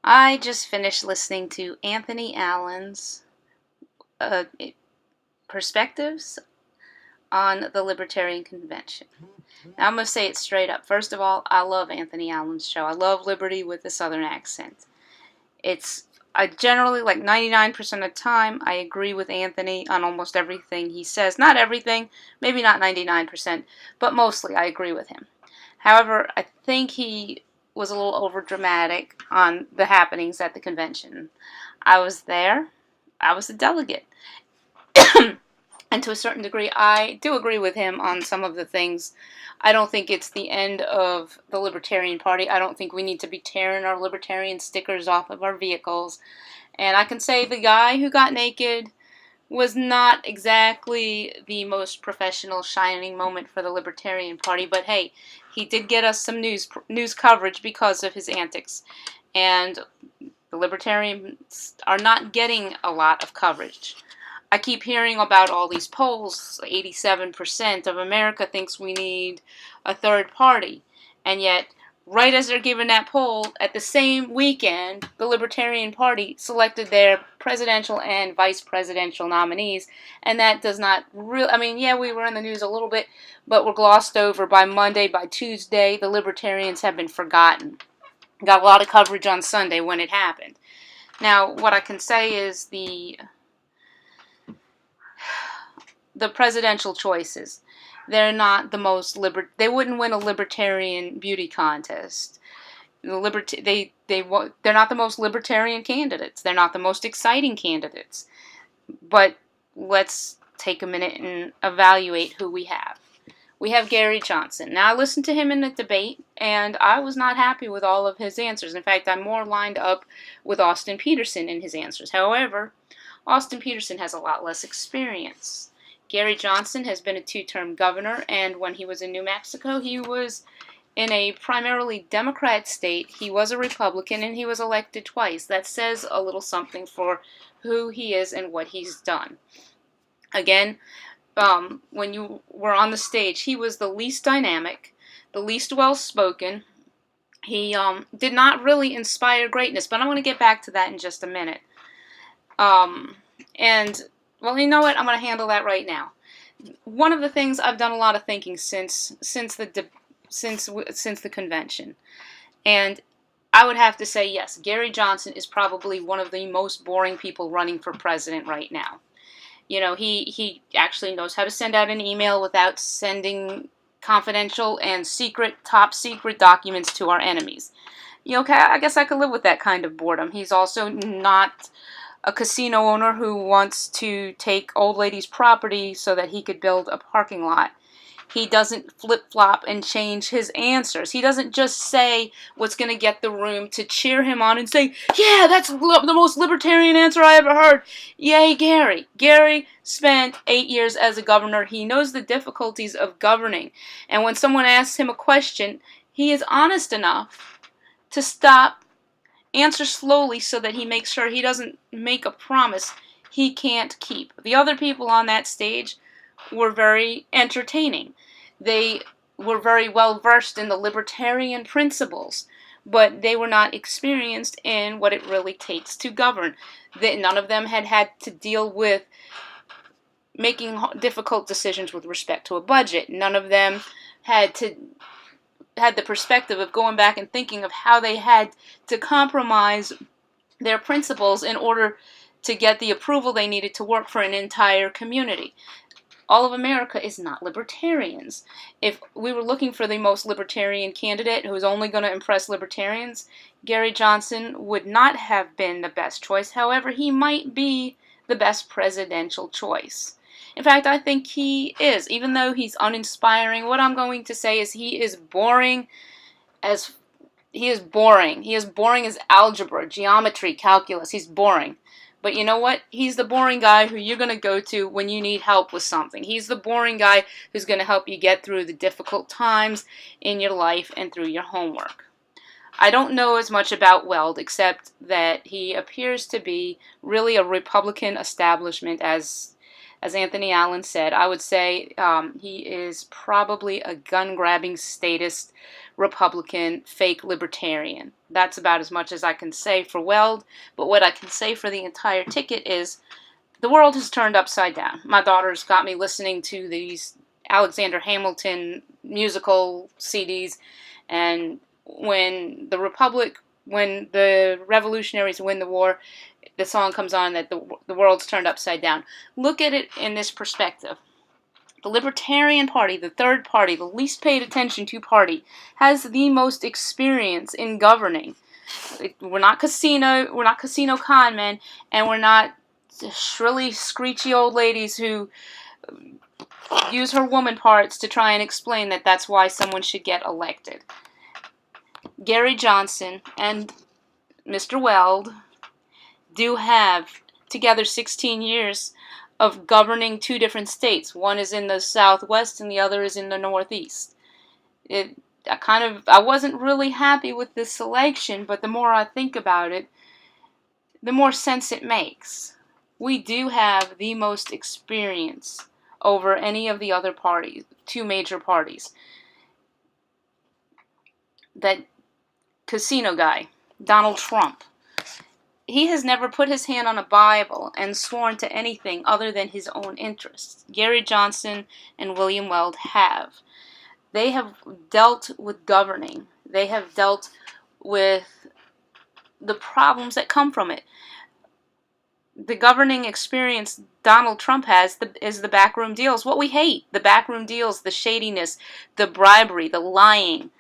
I just finished listening to Anthony Allen's uh, perspectives on the Libertarian Convention. Now, I'm going to say it straight up. First of all, I love Anthony Allen's show. I love Liberty with a Southern accent. I generally, like 99% of the time, I agree with Anthony on almost everything he says. Not everything, maybe not 99%, but mostly I agree with him. However, I think he was a little over dramatic on the happenings at the convention. I was there. I was a delegate. And to a certain degree, I do agree with him on some of the things. I don't think it's the end of the Libertarian Party. I don't think we need to be tearing our Libertarian stickers off of our vehicles. And I can say the guy who got naked was not exactly the most professional shining moment for the Libertarian Party, but hey, he did get us some news coverage because of his antics. And the Libertarians are not getting a lot of coverage. I keep hearing about all these polls. 87% of America thinks we need a third party. And yet, right as they're giving that poll, at the same weekend, the Libertarian Party selected their presidential and vice presidential nominees. And that does not really, yeah, we were in the news a little bit, but we're glossed over by Monday. By Tuesday, the Libertarians have been forgotten. Got a lot of coverage on Sunday when it happened. Now, what I can say is the presidential choices. They're not the most they wouldn't win a libertarian beauty contest. They're not the most libertarian candidates. They're not the most exciting candidates. But let's take a minute and evaluate who we have. We have Gary Johnson. Now, I listened to him in the debate, and I was not happy with all of his answers. In fact, I'm more lined up with Austin Petersen in his answers. However, Austin Petersen has a lot less experience. Gary Johnson has been a two-term governor, and when he was in New Mexico, he was in a primarily Democrat state. He was a Republican, and he was elected twice. That says a little something for who he is and what he's done. Again, when you were on the stage, he was the least dynamic, the least well-spoken. He did not really inspire greatness, but I'm going to get back to that in just a minute. Well, you know what? I'm going to handle that right now. One of the things I've done a lot of thinking since the convention, and I would have to say yes, Gary Johnson is probably one of the most boring people running for president right now. You know, he actually knows how to send out an email without sending confidential and top secret documents to our enemies. Okay, I guess I could live with that kind of boredom. He's also not a casino owner who wants to take old lady's property so that he could build a parking lot. He doesn't flip-flop and change his answers. He doesn't just say what's going to get the room to cheer him on and say, yeah, that's the most libertarian answer I ever heard. Yay, Gary. Gary spent 8 years as a governor. He knows the difficulties of governing. And when someone asks him a question, he is honest enough to stop, answer slowly so that he makes sure he doesn't make a promise he can't keep. The other people on that stage were very entertaining. They were very well versed in the libertarian principles, but they were not experienced in what it really takes to govern. None of them had to deal with making difficult decisions with respect to a budget. None of them had the perspective of going back and thinking of how they had to compromise their principles in order to get the approval they needed to work for an entire community. All of America is not libertarians. If we were looking for the most libertarian candidate who was only going to impress libertarians, Gary Johnson would not have been the best choice. However, he might be the best presidential choice. In fact, I think he is. Even though he's uninspiring, what I'm going to say is he is boring as algebra, geometry, calculus. He's boring. But you know what? He's the boring guy who you're going to go to when you need help with something. He's the boring guy who's going to help you get through the difficult times in your life and through your homework. I don't know as much about Weld, except that he appears to be really a Republican establishment, as as Anthony Allen said, I would say he is probably a gun-grabbing statist Republican, fake libertarian. That's about as much as I can say for Weld, but what I can say for the entire ticket is the world has turned upside down. My daughter's got me listening to these Alexander Hamilton musical CDs, and when the revolutionaries win the war, the song comes on that the world's turned upside down. Look at it in this perspective. The Libertarian Party, the third party, the least paid attention to party, has the most experience in governing. We're not casino con men, and we're not shrilly, screechy old ladies who use her woman parts to try and explain that that's why someone should get elected. Gary Johnson and Mr. Weld do have together 16 years of governing two different states. One is in the Southwest and the other is in the Northeast. I wasn't really happy with this selection, but the more I think about it, the more sense it makes. We do have the most experience over any of the other parties, two major parties. That casino guy, Donald Trump, he has never put his hand on a Bible and sworn to anything other than his own interests. Gary Johnson and William Weld have. They have dealt with governing. They have dealt with the problems that come from it. The governing experience Donald Trump has is the backroom deals. What we hate, the backroom deals, the shadiness, the bribery, the lying.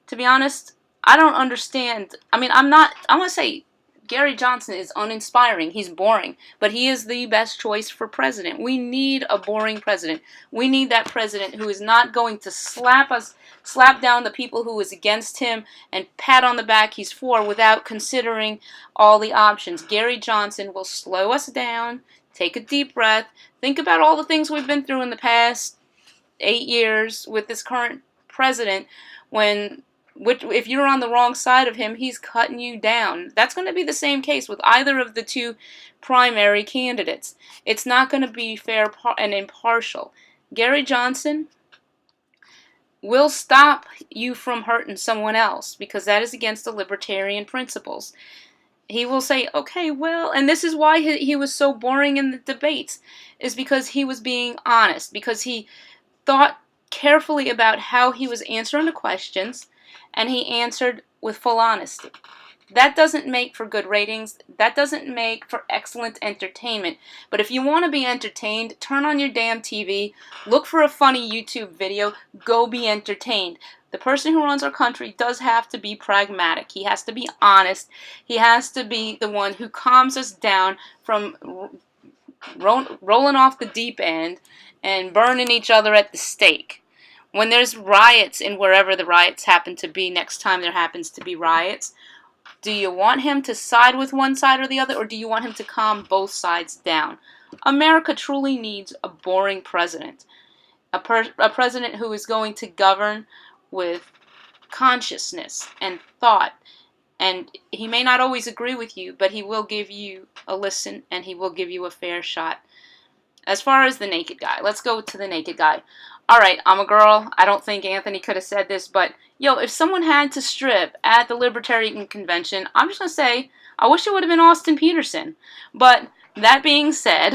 To be honest, I don't understand. I want to say Gary Johnson is uninspiring. He's boring, but he is the best choice for president. We need a boring president. We need that president who is not going to slap down the people who is against him and pat on the back he's for without considering all the options. Gary Johnson will slow us down, take a deep breath, think about all the things we've been through in the past 8 years with this current president. If you're on the wrong side of him, he's cutting you down. That's going to be the same case with either of the two primary candidates. It's not going to be fair and impartial. Gary Johnson will stop you from hurting someone else because that is against the libertarian principles. He will say, okay, well, and this is why he was so boring in the debates, is because he was being honest, because he thought carefully about how he was answering the questions, and he answered with full honesty. That doesn't make for good ratings. That doesn't make for excellent entertainment. But if you want to be entertained, turn on your damn TV, look for a funny YouTube video, go be entertained. The person who runs our country does have to be pragmatic. He has to be honest. He has to be the one who calms us down from rolling off the deep end and burning each other at the stake. When there's riots in wherever the riots happen to be, next time there happens to be riots, do you want him to side with one side or the other, or do you want him to calm both sides down? America truly needs a boring president. A president who is going to govern with consciousness and thought. And he may not always agree with you, but he will give you a listen and he will give you a fair shot. As far as the naked guy, let's go to the naked guy. Alright, I'm a girl. I don't think Anthony could have said this, but if someone had to strip at the Libertarian Convention, I'm just going to say, I wish it would have been Austin Peterson. But that being said,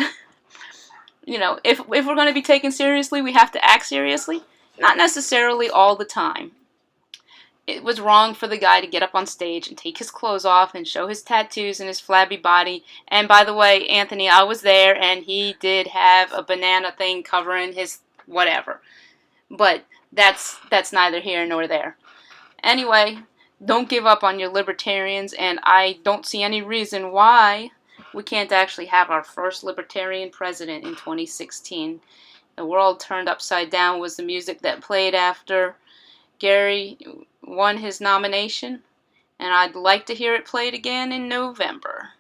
if we're going to be taken seriously, we have to act seriously. Not necessarily all the time. It was wrong for the guy to get up on stage and take his clothes off and show his tattoos and his flabby body. And by the way, Anthony, I was there, and he did have a banana thing covering his whatever. But that's neither here nor there. Anyway, don't give up on your libertarians, and I don't see any reason why we can't actually have our first libertarian president in 2016. The world turned upside down was the music that played after Gary won his nomination, and I'd like to hear it played again in November.